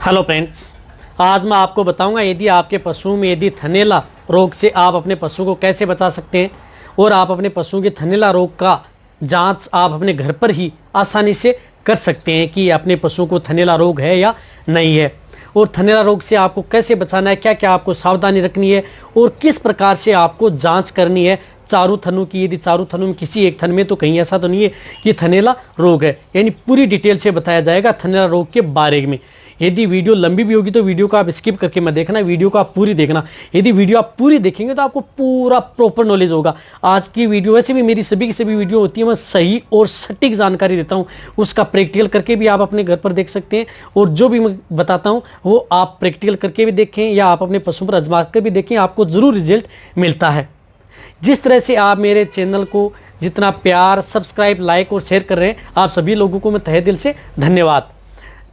Hello friends, आज मैं आपको बताऊंगा यदि आपके पशु में यदि थनैला रोग से आप अपने पशु को कैसे बचा सकते हैं और आप अपने पशु के थनैला रोग का जांच आप अपने घर पर ही आसानी से कर सकते हैं कि अपने पशु को थनैला रोग है या नहीं है, और थनैला रोग से आपको कैसे बचाना है, क्या क्या आपको सावधानी रखनी है और किस प्रकार से आपको जांच करनी है चारों थनों की। यदि चारों थनों में किसी एक थन में तो कहीं ऐसा तो नहीं है कि थनैला रोग है, यानी पूरी डिटेल से बताया जाएगा थनैला रोग के बारे में। यदि वीडियो लंबी भी होगी तो वीडियो को आप स्किप करके मत देखना, वीडियो को आप पूरी देखना। यदि वीडियो आप पूरी देखेंगे तो आपको पूरा प्रॉपर नॉलेज होगा। आज की वीडियो, वैसे भी मेरी सभी की सभी वीडियो होती है, मैं सही और सटीक जानकारी देता हूं, उसका प्रैक्टिकल करके भी आप अपने घर पर देख सकते हैं, और जो भी मैं बताता हूं वो आप प्रैक्टिकल करके भी देखें या आप अपने पशु पर आजमा कर भी देखें, आपको जरूर रिजल्ट मिलता है। जिस तरह से आप मेरे चैनल को जितना प्यार, सब्सक्राइब, लाइक और शेयर कर रहे हैं, आप सभी लोगों को मैं तहे दिल से धन्यवाद।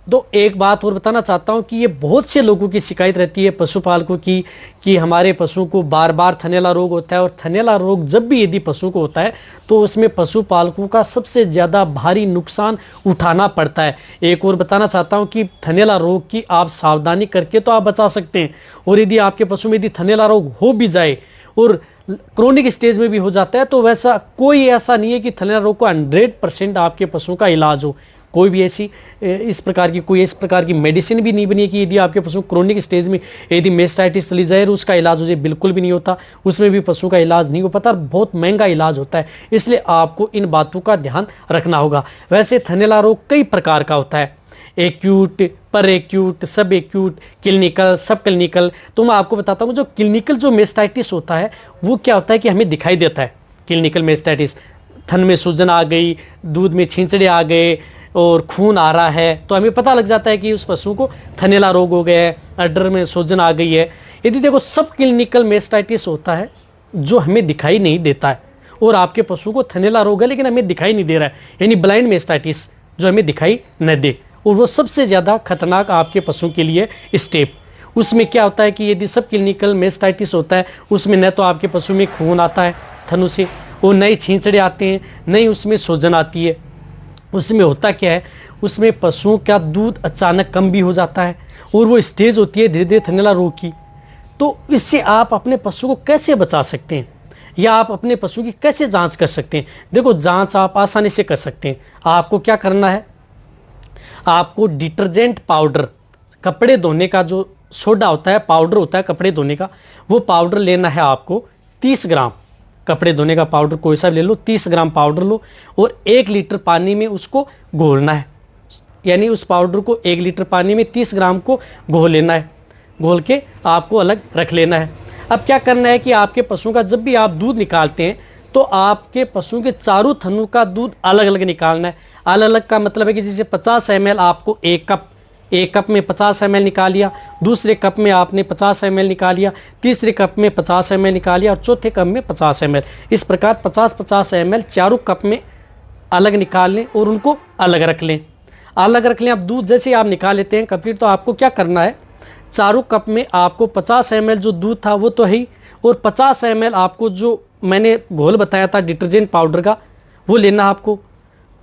तो एक बात और बताना चाहता हूं कि ये बहुत से लोगों की शिकायत रहती है पशुपालकों की कि हमारे पशु को बार बार थनैला रोग होता है, और थनैला रोग जब भी यदि पशु को होता है तो उसमें पशुपालकों का सबसे ज़्यादा भारी नुकसान उठाना पड़ता है। एक और बताना चाहता हूं कि थनैला रोग की आप सावधानी करके तो आप बचा सकते हैं, और यदि आपके पशु में यदि थनैला रोग हो भी जाए और क्रोनिक स्टेज में भी हो जाता है तो वैसा कोई ऐसा नहीं है कि थनैला रोग को 100% आपके पशु का इलाज हो। कोई भी ऐसी इस प्रकार की मेडिसिन भी नहीं बनी है कि यदि आपके पशु क्रोनिक स्टेज में यदि मेस्टाइटिस चली जाए तो उसका इलाज हो जाए, बिल्कुल भी नहीं होता। उसमें भी पशु का इलाज नहीं हो पाता, बहुत महंगा इलाज होता है, इसलिए आपको इन बातों का ध्यान रखना होगा। वैसे थनैला रोग कई प्रकार का होता है, एक्यूट, पर एक्यूट, सब एक्यूट, क्लिनिकल, सब क्लिनिकल। तो मैं आपको बताता हूँ जो क्लिनिकल जो मेस्टाइटिस होता है वो क्या होता है कि हमें दिखाई देता है। क्लिनिकल मेस्टाइटिस, थन में सूजन आ गई, दूध में छींचड़े आ गए और खून आ रहा है तो हमें पता लग जाता है कि उस पशु को थनैला रोग हो गया है, अड्डर में सूजन आ गई है। यदि देखो सब क्लिनिकल मेस्टाइटिस होता है जो हमें दिखाई नहीं देता है, और आपके पशु को थनैला रोग है लेकिन हमें दिखाई नहीं दे रहा है, यानी ब्लाइंड मेस्टाइटिस जो हमें दिखाई न दे, और वो सबसे ज़्यादा खतरनाक आपके पशु के लिए स्टेप। उसमें क्या होता है कि यदि सब क्लिनिकल मेस्टाइटिस होता है उसमें न तो आपके पशु में खून आता है थनों से, और नए छींचड़े आते हैं, नई उसमें सूजन आती है। उसमें होता क्या है, उसमें पशुओं का दूध अचानक कम भी हो जाता है, और वो स्टेज होती है धीरे धीरे थनैला रोग की। तो इससे आप अपने पशु को कैसे बचा सकते हैं या आप अपने पशु की कैसे जांच कर सकते हैं? देखो, जांच आप आसानी से कर सकते हैं। आपको क्या करना है, आपको डिटर्जेंट पाउडर, कपड़े धोने का जो सोडा होता है, पाउडर होता है कपड़े धोने का, वो पाउडर लेना है आपको 30 ग्राम। कपड़े धोने का पाउडर कोई सा भी ले लो, 30 ग्राम पाउडर लो और 1 लीटर पानी में उसको घोलना है। यानी उस पाउडर को 1 लीटर पानी में 30 ग्राम को घोल लेना है, घोल के आपको अलग रख लेना है। अब क्या करना है कि आपके पशु का जब भी आप दूध निकालते हैं तो आपके पशु के चारों थनों का दूध अलग अलग निकालना है। अलग अलग का मतलब है कि जैसे 50 ml आपको एक कप में 50 ml निकाल लिया, दूसरे कप में आपने 50 ml निकाल लिया, तीसरे कप में 50 ml निकाल लिया और चौथे कप में 50 ml। इस प्रकार 50-50 ml चारों कप में अलग निकाल लें और उनको अलग रख लें। अलग रख लें। अब दूध जैसे आप निकाल लेते हैं कंप्लीट, तो आपको क्या करना है, चारों कप में आपको 50 ml जो दूध था वो तो है ही, और 50 ml आपको जो मैंने घोल बताया था डिटर्जेंट पाउडर का वो लेना आपको।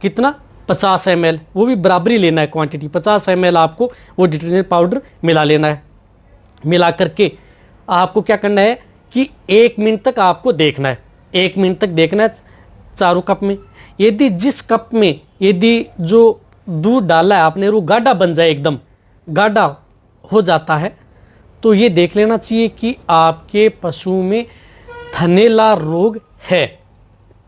कितना? 50 ml, वो भी बराबरी लेना है क्वांटिटी। 50 ml आपको वो डिटर्जेंट पाउडर मिला लेना है। मिला करके आपको क्या करना है कि 1 मिनट तक आपको देखना है, 1 मिनट तक देखना है चारों कप में। यदि जिस कप में यदि जो दूध डाला है आपने वो गाढ़ा बन जाए, एकदम गाढ़ा हो जाता है, तो ये देख लेना चाहिए कि आपके पशु में थनैला रोग है।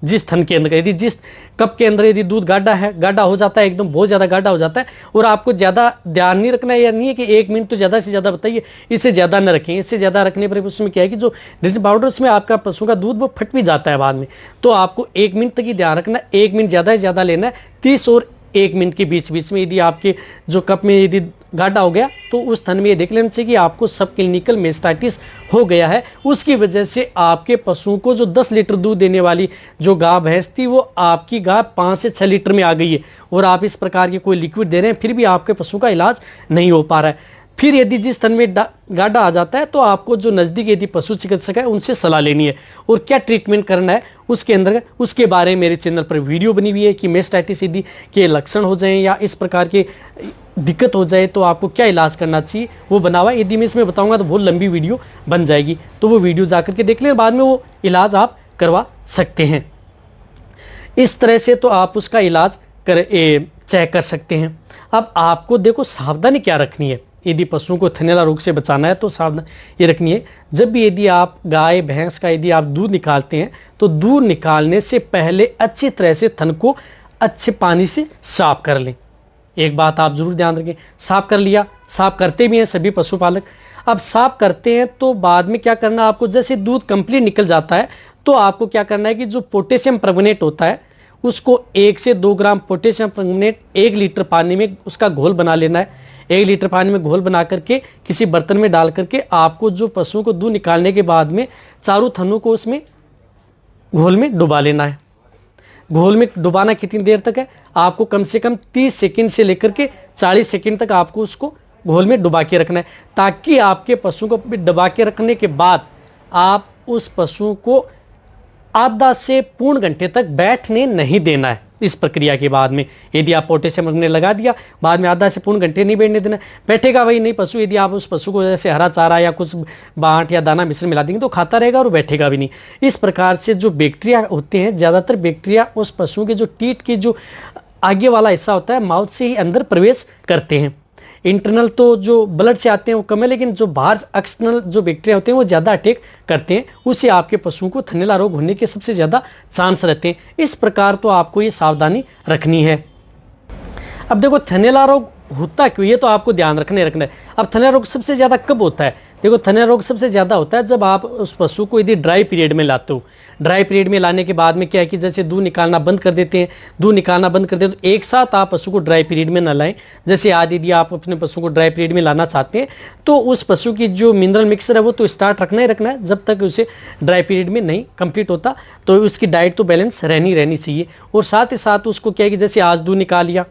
जिस थन के अंदर, यदि जिस कप के अंदर यदि दूध गाढ़ा है, गाढ़ा हो जाता है, एकदम बहुत ज़्यादा गाढ़ा हो जाता है, और आपको ज़्यादा ध्यान नहीं रखना है, या नहीं है कि 1 मिनट तो ज़्यादा से ज़्यादा बताइए, इससे ज़्यादा न रखें। इससे ज़्यादा रखने पर उसमें क्या है कि जो डिटर्जेंट पाउडर उसमें आपका पशु का दूध वो फट भी जाता है बाद में। तो आपको 1 मिनट तक ही ध्यान रखना है, 1 मिनट ज़्यादा से ज़्यादा लेना है। 30 और 1 मिनट के बीच बीच में यदि आपके जो कप में यदि गाढ़ा हो गया तो उस थन में ये देख लेना चाहिए कि आपको सब क्लिनिकल मेस्टाइटिस हो गया है। उसकी वजह से आपके पशुओं को जो 10 लीटर दूध देने वाली जो गाय भैंस थी वो आपकी गाय 5 से 6 लीटर में आ गई है, और आप इस प्रकार के कोई लिक्विड दे रहे हैं फिर भी आपके पशु का इलाज नहीं हो पा रहा है। फिर यदि जिस थन में गाढ़ा आ जाता है तो आपको जो नज़दीक यदि पशु चिकित्सक है उनसे सलाह लेनी है और क्या ट्रीटमेंट करना है उसके अंदर, उसके बारे में मेरे चैनल पर वीडियो बनी हुई है कि मेस्टाइटिस यदि के लक्षण हो जाएं या इस प्रकार के दिक्कत हो जाए तो आपको क्या इलाज करना चाहिए वो बना हुआ है। यदि मैं इसमें बताऊंगा तो बहुत लंबी वीडियो बन जाएगी, तो वो वीडियो जाकर के देख लें, बाद में वो इलाज आप करवा सकते हैं। इस तरह से तो आप उसका इलाज चेक कर सकते हैं। अब आपको देखो सावधानी क्या रखनी है, यदि पशुओं को थनैला रोग से बचाना है तो सावधानी ये रखनी है, जब भी यदि आप गाय भैंस का यदि आप दूध निकालते हैं तो दूध निकालने से पहले अच्छी तरह से थन को अच्छे पानी से साफ कर लें। एक बात आप जरूर ध्यान रखें, साफ कर लिया, साफ करते भी हैं सभी पशुपालक। अब साफ करते हैं तो बाद में क्या करना, आपको जैसे दूध कंप्लीट निकल जाता है तो आपको क्या करना है कि जो पोटेशियम परमंगनेट होता है उसको 1 से 2 ग्राम पोटेशियम परमंगनेट 1 लीटर पानी में उसका घोल बना लेना है। 1 लीटर पानी में घोल बना करके किसी बर्तन में डाल करके आपको जो पशुओं को दूध निकालने के बाद में चारों थनों को उसमें घोल में डुबा लेना है। घोल में डुबाना कितनी देर तक है, आपको कम से कम 30 सेकंड से लेकर के 40 सेकंड तक आपको उसको घोल में डुबा के रखना है, ताकि आपके पशुओं को डुबा के रखने के बाद आप उस पशुओं को आधा से पूर्ण घंटे तक बैठने नहीं देना है। इस प्रक्रिया के बाद में यदि आप पोटेशियम रखने लगा दिया, बाद में आधा से पूर्ण घंटे नहीं बैठने देना, बैठेगा वही नहीं पशु। यदि आप उस पशु को जैसे हरा चारा या कुछ बांट या दाना मिश्रण मिला देंगे तो खाता रहेगा और बैठेगा भी नहीं। इस प्रकार से जो बैक्टीरिया होते हैं, ज़्यादातर बैक्टीरिया उस पशु के जो टीथ की जो आगे वाला हिस्सा होता है माउथ से ही अंदर प्रवेश करते हैं। इंटरनल तो जो ब्लड से आते हैं वो कम है, लेकिन जो बाहर एक्सटर्नल जो बैक्टीरिया होते हैं वो ज़्यादा अटैक करते हैं, उससे आपके पशुओं को थनैला रोग होने के सबसे ज़्यादा चांस रहते हैं। इस प्रकार तो आपको ये सावधानी रखनी है। अब देखो थनैला रोग होता क्यों, ये तो आपको ध्यान रखना है। अब थनैला रोग सबसे ज़्यादा कब होता है, देखो थनैला रोग सबसे ज़्यादा होता है जब आप उस पशु को यदि ड्राई पीरियड में लाते हो। ड्राई पीरियड में लाने के बाद में क्या है कि जैसे दूध निकालना बंद कर देते हैं, दूध निकालना बंद कर देते हैं तो एक साथ आप पशु को ड्राई पीरियड में न लाएं। जैसे आज यदि आप अपने पशु को ड्राई पीरियड में लाना चाहते हैं तो उस पशु की जो मिनरल मिक्सर है वो तो स्टार्ट रखना ही रखना है जब तक उसे ड्राई पीरियड में नहीं कंप्लीट होता, तो उसकी डाइट तो बैलेंस रहनी चाहिए। और साथ ही साथ उसको क्या है कि जैसे आज दूध निकाल लिया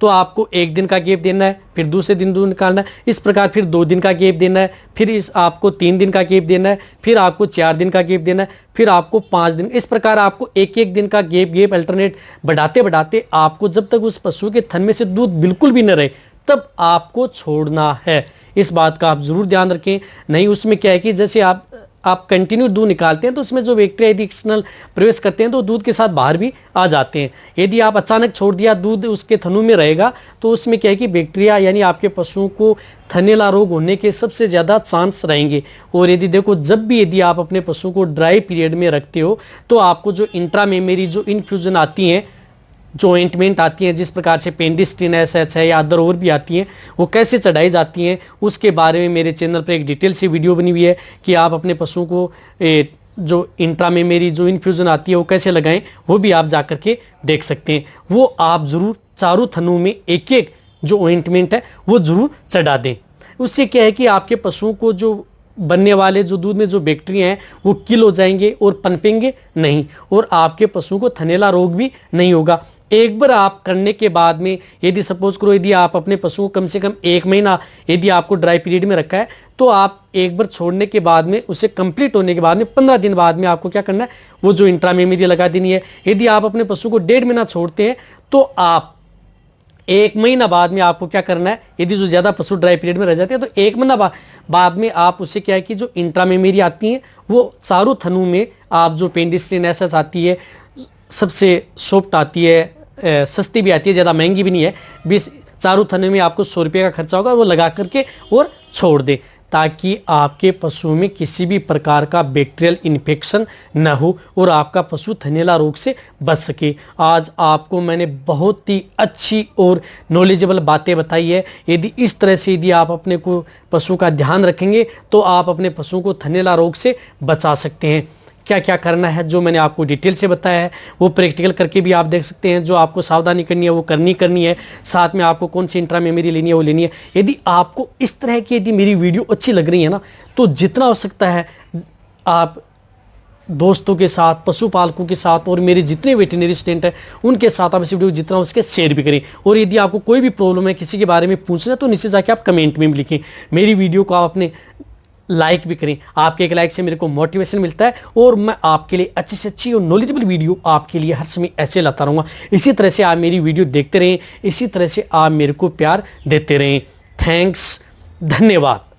तो आपको 1 दिन का गैप देना है, फिर दूसरे दिन दूध निकालना है, इस प्रकार फिर 2 दिन का गैप देना है, फिर इस आपको 3 दिन का गैप देना है, फिर आपको 4 दिन का गैप देना है, फिर आपको 5 दिन, इस प्रकार आपको 1-1 दिन का गैप अल्टरनेट बढ़ाते बढ़ाते आपको जब तक उस पशु के थन में से दूध बिल्कुल भी न रहे तब आपको छोड़ना है। इस बात का आप जरूर ध्यान रखें। नहीं उसमें क्या है कि जैसे आप कंटिन्यू दूध निकालते हैं तो उसमें जो बैक्टीरिया यदि एक्सटर्नल प्रवेश करते हैं तो दूध के साथ बाहर भी आ जाते हैं। यदि आप अचानक छोड़ दिया दूध उसके थनों में रहेगा तो उसमें क्या है कि बैक्टीरिया यानी आपके पशुओं को थनैला रोग होने के सबसे ज़्यादा चांस रहेंगे। और यदि देखो जब भी यदि आप अपने पशु को ड्राई पीरियड में रखते हो तो आपको जो इंट्रामेमरी जो इन्फ्यूजन आती हैं, जो ऑइंटमेंट आती हैं, जिस प्रकार से पेंडिस्टिन एसएच है या अदर और भी आती हैं, वो कैसे चढ़ाई जाती हैं उसके बारे में मेरे चैनल पर एक डिटेल से वीडियो बनी हुई है कि आप अपने पशुओं को जो इंट्रामेमरी जो इन्फ्यूजन आती है वो कैसे लगाएं, वो भी आप जा करके देख सकते हैं। वो आप ज़रूर चारों थनों में एक एक जो ऑइंटमेंट है वो ज़रूर चढ़ा दें। उससे क्या है कि आपके पशुओं को जो बनने वाले जो दूध में जो बैक्टीरिया हैं वो किल हो जाएंगे और पनपेंगे नहीं, और आपके पशुओं को थनैला रोग भी नहीं होगा। एक बार आप करने के बाद में यदि सपोज करो यदि आप अपने पशुओं को कम से कम 1 महीना यदि आपको ड्राई पीरियड में रखा है तो आप एक बार छोड़ने के बाद में उसे कंप्लीट होने के बाद में 15 दिन बाद में आपको क्या करना है, वो जो इंट्रामेमरी लगा देनी है। यदि आप अपने पशु को 1.5 महीना छोड़ते हैं तो आप 1 महीना बाद में आपको क्या करना है, यदि जो ज़्यादा पशु ड्राई पीरियड में रह जाते हैं तो 1 महीना बाद में आप उससे क्या है कि जो इंट्रामेमरी आती हैं वो चारों थनों में आप जो पेंडिस्टिन एसएस आती है सबसे सॉफ्ट आती है, सस्ती भी आती है, ज़्यादा महंगी भी नहीं है, 20 चारों थनों में आपको 100 रुपये का खर्चा होगा, वो लगा करके और छोड़ दें ताकि आपके पशुओं में किसी भी प्रकार का बैक्टीरियल इन्फेक्शन न हो और आपका पशु थनैला रोग से बच सके। आज आपको मैंने बहुत ही अच्छी और नॉलेजेबल बातें बताई है। यदि इस तरह से यदि आप अपने को पशु का ध्यान रखेंगे तो आप अपने पशुओं को थनैला रोग से बचा सकते हैं। क्या क्या करना है जो मैंने आपको डिटेल से बताया है वो प्रैक्टिकल करके भी आप देख सकते हैं। जो आपको सावधानी करनी है वो करनी है, साथ में आपको कौन सी इंट्रामेमरी लेनी है वो लेनी है। यदि आपको इस तरह की यदि मेरी वीडियो अच्छी लग रही है ना तो जितना हो सकता है आप दोस्तों के साथ, पशुपालकों के साथ और मेरे जितने वेटरनरी स्टूडेंट हैं उनके साथ आप इस वीडियो को जितना हो सके शेयर भी करें। और यदि आपको कोई भी प्रॉब्लम है, किसी के बारे में पूछना है, तो नीचे जाके आप कमेंट में भी लिखें। मेरी वीडियो को आप अपने लाइक भी करें। आपके एक लाइक से मेरे को मोटिवेशन मिलता है और मैं आपके लिए अच्छी से अच्छी और नॉलेजेबल वीडियो आपके लिए हर समय ऐसे लाता रहूँगा। इसी तरह से आप मेरी वीडियो देखते रहें, इसी तरह से आप मेरे को प्यार देते रहें। थैंक्स, धन्यवाद।